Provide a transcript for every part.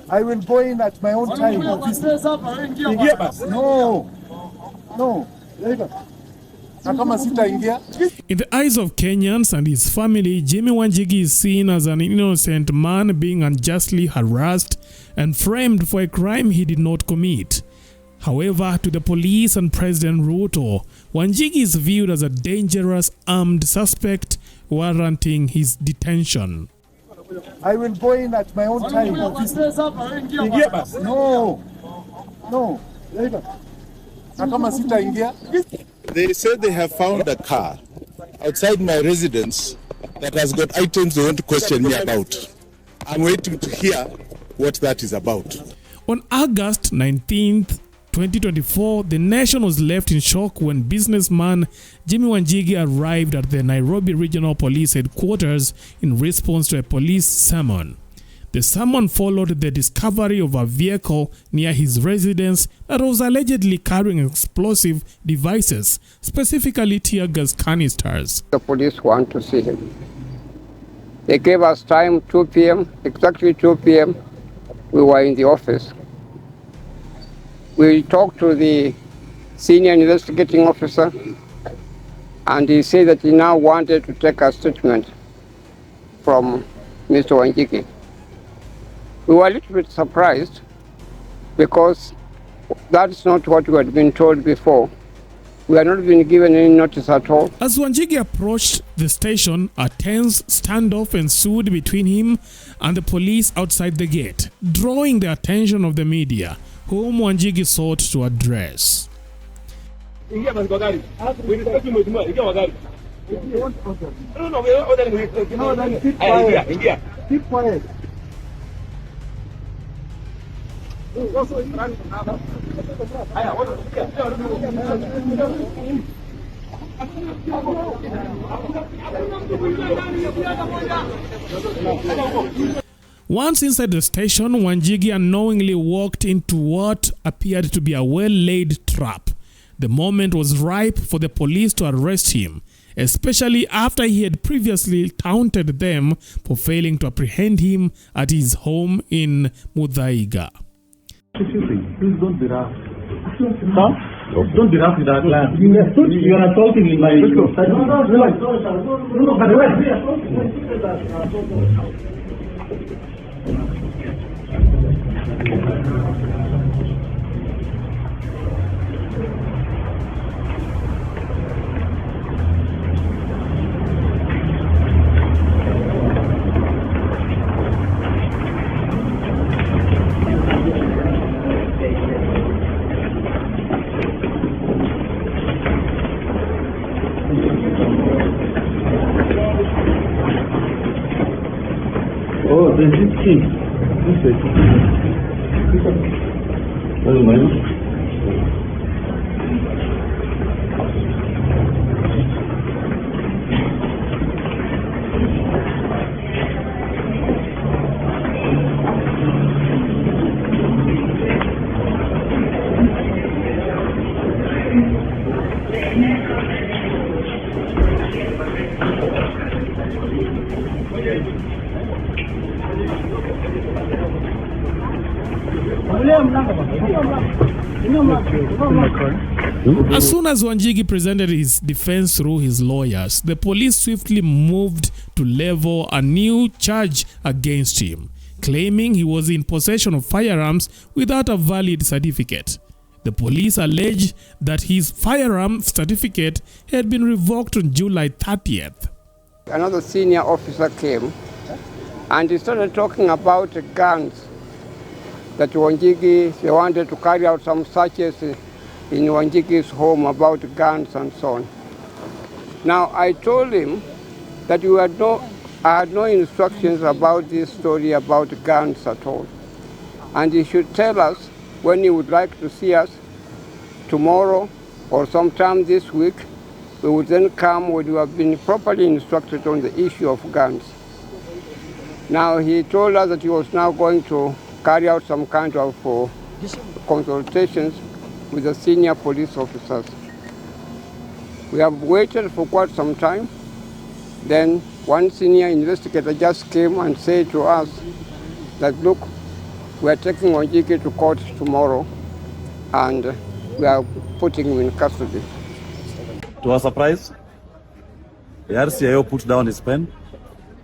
I will go in at my own time. No. In the eyes of Kenyans and his family, Jimmy Wanjigi is seen as an innocent man being unjustly harassed and framed for a crime he did not commit. However, to the police and President Ruto, Wanjigi is viewed as a dangerous armed suspect warranting his detention. I will go in at my own time. They said they have found a car outside my residence that has got items they want to question me about. I'm waiting to hear what that is about. On August 19th, 2024, the nation was left in shock when businessman Jimmy Wanjigi arrived at the Nairobi Regional Police Headquarters in response to a police summon. The summon followed the discovery of a vehicle near his residence that was allegedly carrying explosive devices, specifically tear gas canisters. The police want to see him. They gave us time, 2 p.m., exactly 2 p.m. We were in the office. We talked to the senior investigating officer, and he said that he now wanted to take a statement from Mr. Wanjigi. We were a little bit surprised because that's not what we had been told before. We had not been given any notice at all. As Wanjigi approached the station, a tense standoff ensued between him and the police outside the gate, drawing the attention of the media, whom Wanjigi sought to address. Keep quiet. Once inside the station, Wanjigi unknowingly walked into what appeared to be a well-laid trap. The moment was ripe for the police to arrest him, especially after he had previously taunted them for failing to apprehend him at his home in Muthaiga. Please don't be rough. Huh? Don't be rough with our client. You are assaulting in my... Oh, there's this key. This is As soon as Wanjigi presented his defense through his lawyers, the police swiftly moved to level a new charge against him, claiming he was in possession of firearms without a valid certificate. The police alleged that his firearm certificate had been revoked on July 30th. Another senior officer came and he started talking about guns, that Wanjigi, they wanted to carry out some searches in Wanjigi's home about guns and so on. Now, I told him that I had no instructions about this story about guns at all. And he should tell us when he would like to see us, tomorrow or sometime this week. We would then come when we have been properly instructed on the issue of guns. Now, he told us that he was now going to carry out some kind of consultations with the senior police officers. We have waited for quite some time. Then one senior investigator just came and said to us that, look, We are taking Wanjigi to court tomorrow, and we are putting him in custody. To our surprise, the RCIO put down his pen,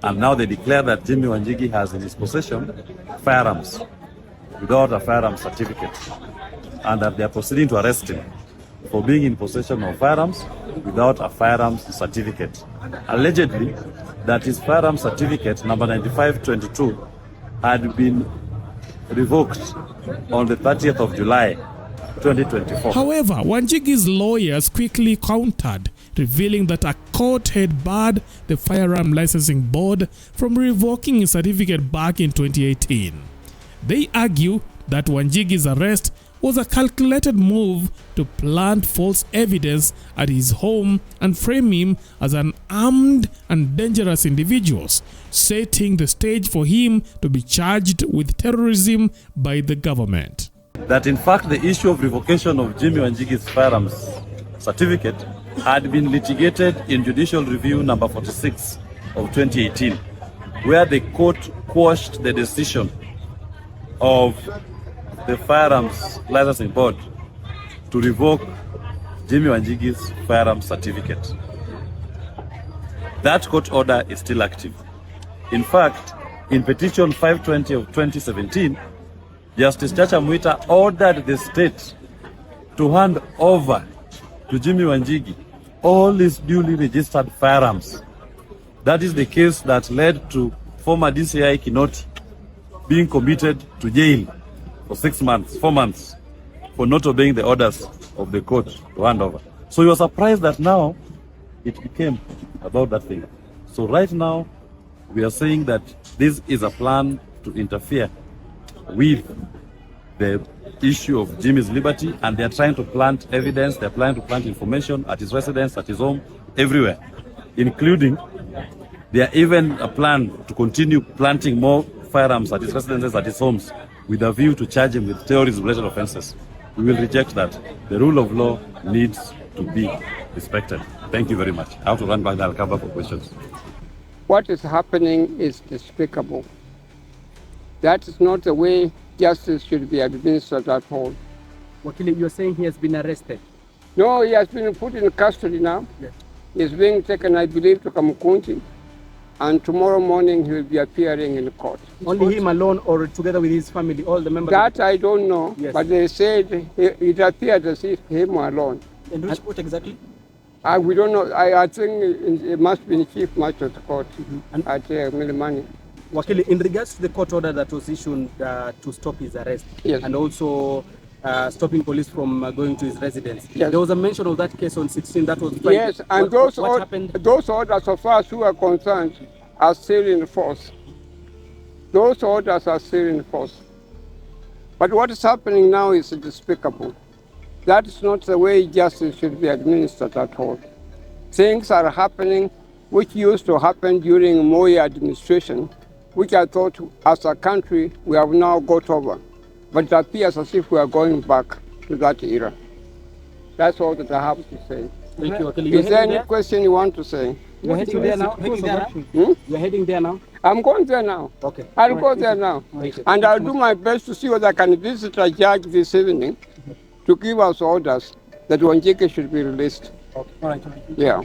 and now they declare that Jimmy Wanjigi has in his possession firearms without a firearms certificate, and that they are proceeding to arrest him for being in possession of firearms without a firearms certificate. Allegedly, that his firearms certificate number 9522 had been revoked on the 30th of July 2024. However, Wanjigi's lawyers quickly countered, revealing that a court had barred the Firearm Licensing Board from revoking his certificate back in 2018. They argue that Wanjigi's arrest was a calculated move to plant false evidence at his home and frame him as an armed and dangerous individual, setting the stage for him to be charged with terrorism by the government. That in fact the issue of revocation of Jimmy Wanjigi's firearms certificate had been litigated in Judicial Review number 46 of 2018, where the court quashed the decision of the Firearms Licensing Board to revoke Jimmy Wanjigi's firearms certificate. That court order is still active. In fact, in petition 520 of 2017, Justice Chacha Mwita ordered the state to hand over to Jimmy Wanjigi all his duly registered firearms. That is the case that led to former DCI Kinoti being committed to jail for 4 months, for not obeying the orders of the court to hand over. So you are surprised that now it became about that thing. So right now, we are saying that this is a plan to interfere with the issue of Jimmy's liberty, and they are trying to plant evidence, they are trying to plant information at his residence, at his home, everywhere, including there are even a plan to continue planting more firearms at his residences, at his homes, with a view to charge him with terrorism-related offenses. We will reject that. The rule of law needs to be respected. Thank you very much. I have to run back there. I'll come back for questions. What is happening is despicable. That is not the way justice should be administered at all. Wakili, you're saying he has been arrested? No, he has been put in custody now. Yes. He's being taken, I believe, to Kamukunji, and tomorrow morning he will be appearing in court. Only him alone, or together with his family, all the members? That I don't know, yes. But they said it appeared as if him alone. And which court exactly? We don't know. I think it must be in Chief Magistrate's Court at Milimani. Wakili, in regards to the court order that was issued to stop his arrest, yes, and also stopping police from going to his residence, yes, there was a mention of that case on 16. That was Friday. Yes, and what happened? Those orders, so far as we are concerned, are still in force. Those orders are still in force. But what is happening now is despicable. That is not the way justice should be administered at all. Things are happening which used to happen during Moi administration, which I thought as a country we have now got over. But it appears as if we are going back to that era. That's all that I have to say. Thank you, Wakili. Is there any question you want to say? You're heading there now? You're heading there now? I'm going there now. Okay. I'll go there now. And I'll do my best to see whether I can visit a judge this evening to give us orders that Wanjigi should be released. Okay. All right. Yeah.